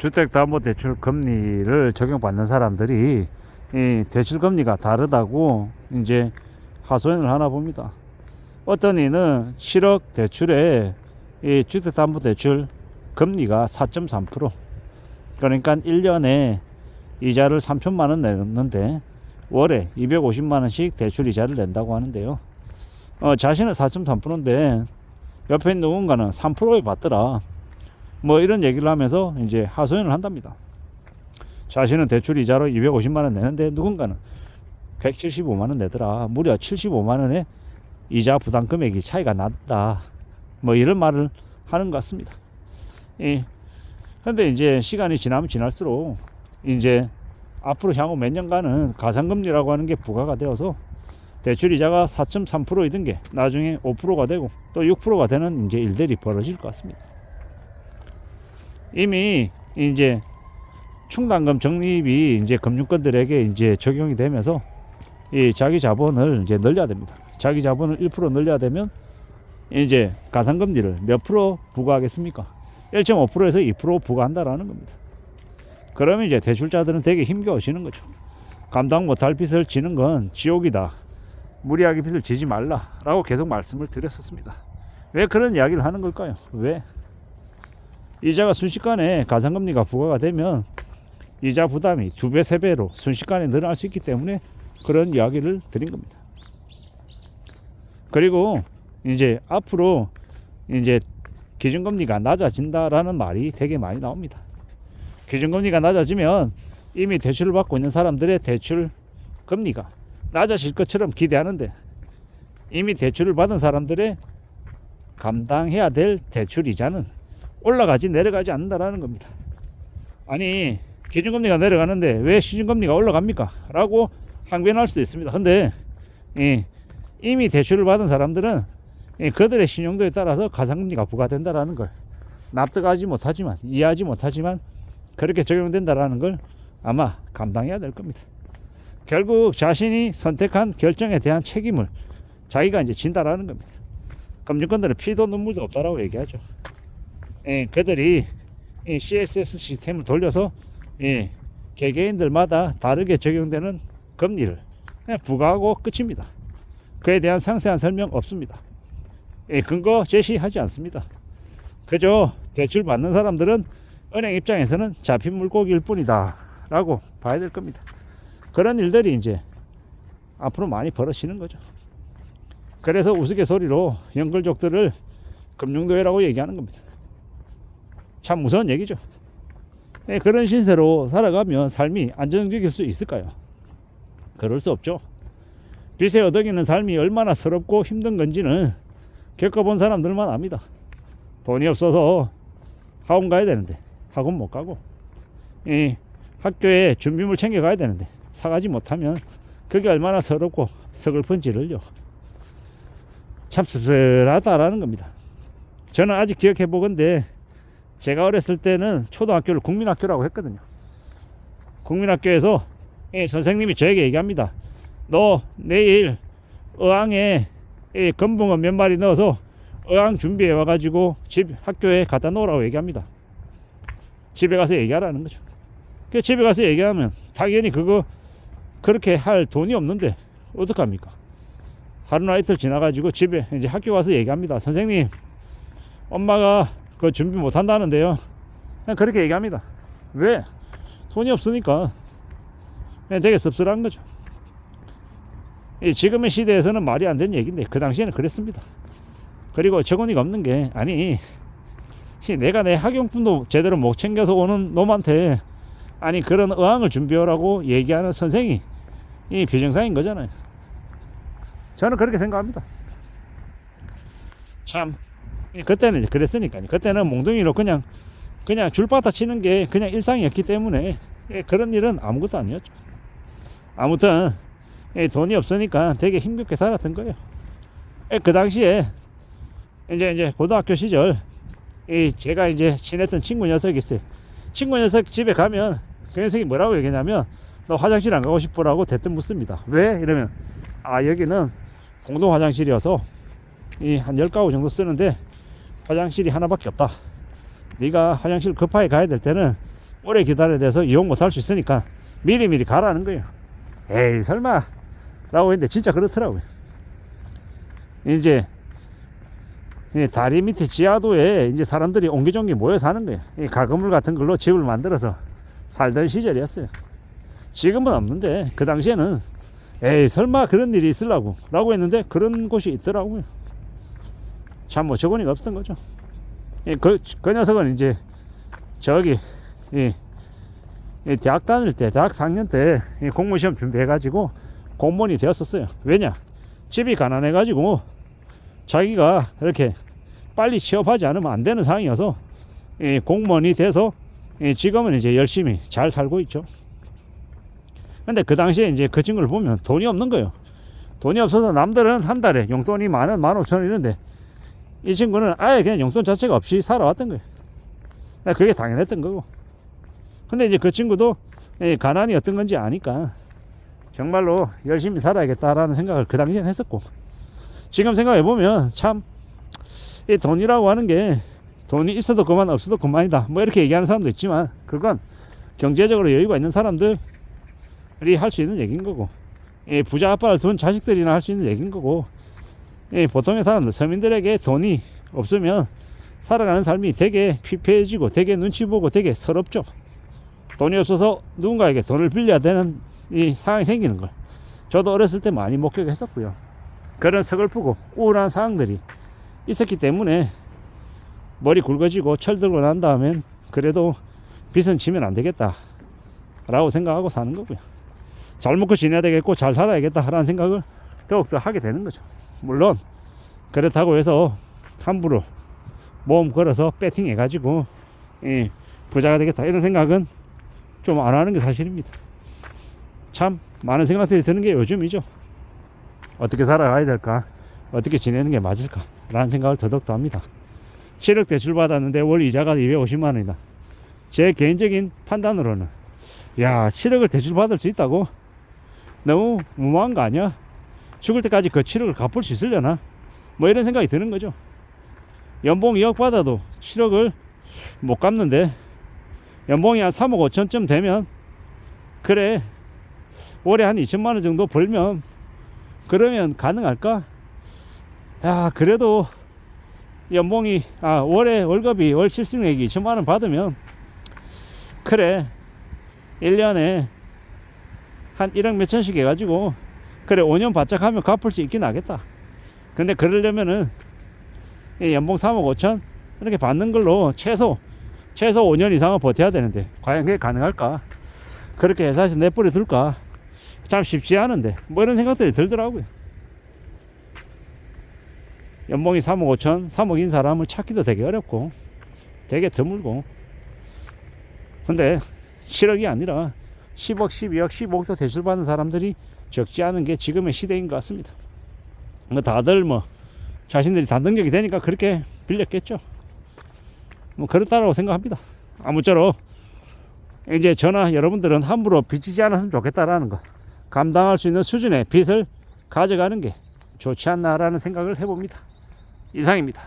주택담보대출 금리를 적용받는 사람들이 이 대출 금리가 다르다고 이제 하소연을 하나 봅니다. 어떤 이는 7억 대출에 이 주택담보대출 금리가 4.3%, 그러니까 1년에 이자를 3천만 원 내는데 월에 250만 원씩 대출 이자를 낸다고 하는데요. 자신은 4.3%인데 옆에 있는 누군가는 3%에 받더라, 뭐 이런 얘기를 하면서 이제 하소연을 한답니다. 자신은 대출 이자로 250만 원 내는데 누군가는 175만 원 내더라, 무려 75만 원의 이자 부담 금액이 차이가 났다, 뭐 이런 말을 하는 것 같습니다. 근데 이제 시간이 지나면 지날수록 이제 앞으로 향후 몇 년간은 가상금리라고 하는 게 부과가 되어서 대출 이자가 4.3%이던 게 나중에 5%가 되고 또 6%가 되는 이제 일들이 벌어질 것 같습니다. 이미 이제 충당금 적립이 이제 금융권들에게 이제 적용이 되면서 이 자기 자본을 이제 늘려야 됩니다. 자기 자본을 1% 늘려야 되면 이제 가상금리를 몇 프로 부과하겠습니까? 1.5%에서 2% 부과한다라는 겁니다. 그러면 이제 대출자들은 되게 힘겨워지는 거죠. 감당 못할 빚을 지는 건 지옥이다, 무리하게 빚을 지지 말라라고 계속 말씀을 드렸었습니다. 왜 그런 이야기를 하는 걸까요? 왜? 이자가 순식간에 가상금리가 부과가 되면 이자 부담이 2배, 3배로 순식간에 늘어날 수 있기 때문에 그런 이야기를 드린 겁니다. 그리고 이제 앞으로 이제 기준금리가 낮아진다라는 말이 되게 많이 나옵니다. 기준금리가 낮아지면 이미 대출을 받고 있는 사람들의 대출 금리가 낮아질 것처럼 기대하는데 이미 대출을 받은 사람들의 감당해야 될 대출 이자는 올라가지 내려가지 않는다라는 겁니다. 아니, 기준금리가 내려가는데 왜 시중금리가 올라갑니까? 라고 항변할 수도 있습니다. 근데 이미 대출을 받은 사람들은 그들의 신용도에 따라서 가상금리가 부과된다라는 걸 납득하지 못하지만, 이해하지 못하지만 그렇게 적용된다라는 걸 아마 감당해야 될 겁니다. 결국 자신이 선택한 결정에 대한 책임을 자기가 이제 진다라는 겁니다. 금융권들은 피도 눈물도 없다라고 얘기하죠. 그들이 CSS 시스템을 돌려서 개개인들마다 다르게 적용되는 금리를 그냥 부과하고 끝입니다. 그에 대한 상세한 설명 없습니다. 근거 제시하지 않습니다. 그저 대출 받는 사람들은 은행 입장에서는 잡힌 물고기일 뿐이다 라고 봐야 될 겁니다. 그런 일들이 이제 앞으로 많이 벌어지는 거죠. 그래서 우스갯소리로 연끌족들을 금융노예라고 얘기하는 겁니다. 참 무서운 얘기죠. 그런 신세로 살아가면 삶이 안정적일 수 있을까요? 그럴 수 없죠. 빚에 얻어기는 삶이 얼마나 서럽고 힘든 건지는 겪어본 사람들만 압니다. 돈이 없어서 학원 가야 되는데 학원 못 가고, 학교에 준비물 챙겨가야 되는데 사가지 못하면 그게 얼마나 서럽고 서글픈지를요. 참 씁쓸하다라는 겁니다. 저는 아직 기억해 보건데 제가 어렸을 때는 초등학교를 국민학교라고 했거든요. 국민학교에서 선생님이 저에게 얘기합니다. 너 내일 어항에 건붕어 몇 마리 넣어서 어항 준비해 와가지고 학교에 갖다 놓으라고 얘기합니다. 집에 가서 얘기하라는 거죠. 집에 가서 얘기하면 당연히 그렇게 할 돈이 없는데 어떡합니까? 하루나 이틀 지나가지고 집에 이제 학교 가서 얘기합니다. 선생님, 엄마가 그 준비 못 한다는데요. 그냥 그렇게 얘기합니다. 왜? 돈이 없으니까. 그냥 되게 씁쓸한 거죠. 지금의 시대에서는 말이 안 되는 얘기인데 그 당시에는 그랬습니다. 그리고 적응이가 없는 게, 아니 내가 내 학용품도 제대로 못 챙겨서 오는 놈한테 아니 그런 어항을 준비하라고 얘기하는 선생이 비정상인 거잖아요. 저는 그렇게 생각합니다. 참 그때는 이제 그랬으니까요. 그때는 몽둥이로 그냥 줄바닥 치는 게 그냥 일상이었기 때문에 그런 일은 아무것도 아니었죠. 아무튼 돈이 없으니까 되게 힘겹게 살았던 거예요. 그 당시에 이제 고등학교 시절 제가 이제 친했던 친구 녀석이 있어요. 친구 녀석 집에 가면 그 녀석이 뭐라고 얘기하냐면 너 화장실 안 가고 싶어라고 대뜸 묻습니다. 왜? 이러면 여기는 공동 화장실이어서 한 10가구 정도 쓰는데 화장실이 하나밖에 없다. 네가 화장실 급하게 가야 될 때는 오래 기다려야 돼서 이용 못할 수 있으니까 미리미리 가라는 거예요. 에이 설마 라고 했는데 진짜 그렇더라고요. 이제 다리 밑에 지하도에 이제 사람들이 옹기종기 모여 사는 거예요. 이 가건물 같은 걸로 집을 만들어서 살던 시절이었어요. 지금은 없는데 그 당시에는 에이 설마 그런 일이 있으려고 라고 했는데 그런 곳이 있더라고요. 참 어처구니가 없던 거죠. 그 녀석은 이제 저기 대학 다닐 때 대학 4학년 때 공무원 시험 준비해 가지고 공무원이 되었었어요. 왜냐 집이 가난해 가지고 자기가 이렇게 빨리 취업하지 않으면 안 되는 상황이어서 공무원이 돼서 지금은 이제 열심히 잘 살고 있죠. 근데 그 당시에 이제 그 친구를 보면 돈이 없는 거예요. 돈이 없어서 남들은 한 달에 용돈이 10,000원, 15,000원 이런데 이 친구는 아예 그냥 용돈 자체가 없이 살아왔던 거예요. 그게 당연했던 거고. 근데 이제 그 친구도 가난이 어떤 건지 아니까 정말로 열심히 살아야겠다라는 생각을 그 당시엔 했었고, 지금 생각해보면 참 이 돈이라고 하는 게 돈이 있어도 그만 없어도 그만이다 뭐 이렇게 얘기하는 사람도 있지만 그건 경제적으로 여유가 있는 사람들이 할 수 있는 얘기인 거고, 부자 아빠를 둔 자식들이나 할 수 있는 얘기인 거고, 보통의 사람들 서민들에게 돈이 없으면 살아가는 삶이 되게 피폐해지고 되게 눈치 보고 되게 서럽죠. 돈이 없어서 누군가에게 돈을 빌려야 되는 이 상황이 생기는 걸 저도 어렸을 때 많이 목격했었고요. 그런 서글프고 우울한 상황들이 있었기 때문에 머리 굵어지고 철들고 난 다음엔 그래도 빚은 지면 안 되겠다 라고 생각하고 사는 거고요. 잘 먹고 지내야 되겠고 잘 살아야겠다 라는 생각을 더욱더 하게 되는 거죠. 물론 그렇다고 해서 함부로 모험 걸어서 배팅 해가지고 부자가 되겠다 이런 생각은 좀 안 하는 게 사실입니다. 참 많은 생각들이 드는 게 요즘이죠. 어떻게 살아가야 될까, 어떻게 지내는 게 맞을까 라는 생각을 더더욱더 합니다. 7억 대출 받았는데 월 이자가 250만 원이다. 제 개인적인 판단으로는 야 7억을 대출 받을 수 있다고? 너무 무모한 거 아니야? 죽을 때까지 그 7억을 갚을 수 있으려나? 뭐 이런 생각이 드는 거죠. 연봉 2억 받아도 7억을 못 갚는데 연봉이 한 3억 5천쯤 되면 그래 월에 한 2천만 원 정도 벌면 그러면 가능할까? 야 그래도 연봉이 월에 월급이 월 실수령액이 2천만 원 받으면 그래 1년에 한 1억 몇천씩 해가지고 그래 5년 바짝 하면 갚을 수 있긴 하겠다. 근데 그러려면은 연봉 3억 5천 이렇게 받는 걸로 최소 5년 이상은 버텨야 되는데 과연 그게 가능할까? 그렇게 회사에서 내버려 둘까? 참 쉽지 않은데 뭐 이런 생각들이 들더라고요. 연봉이 3억 5천 3억인 사람을 찾기도 되게 어렵고 되게 드물고, 근데 7억이 아니라 10억 12억 15억도 대출받는 사람들이 적지 않은 게 지금의 시대인 것 같습니다. 뭐 다들 뭐 자신들이 단능력이 되니까 그렇게 빌렸겠죠. 뭐 그렇다라고 생각합니다. 아무쪼록 이제 저나 여러분들은 함부로 빚지지 않았으면 좋겠다라는 거, 감당할 수 있는 수준의 빚을 가져가는 게 좋지 않나라는 생각을 해봅니다. 이상입니다.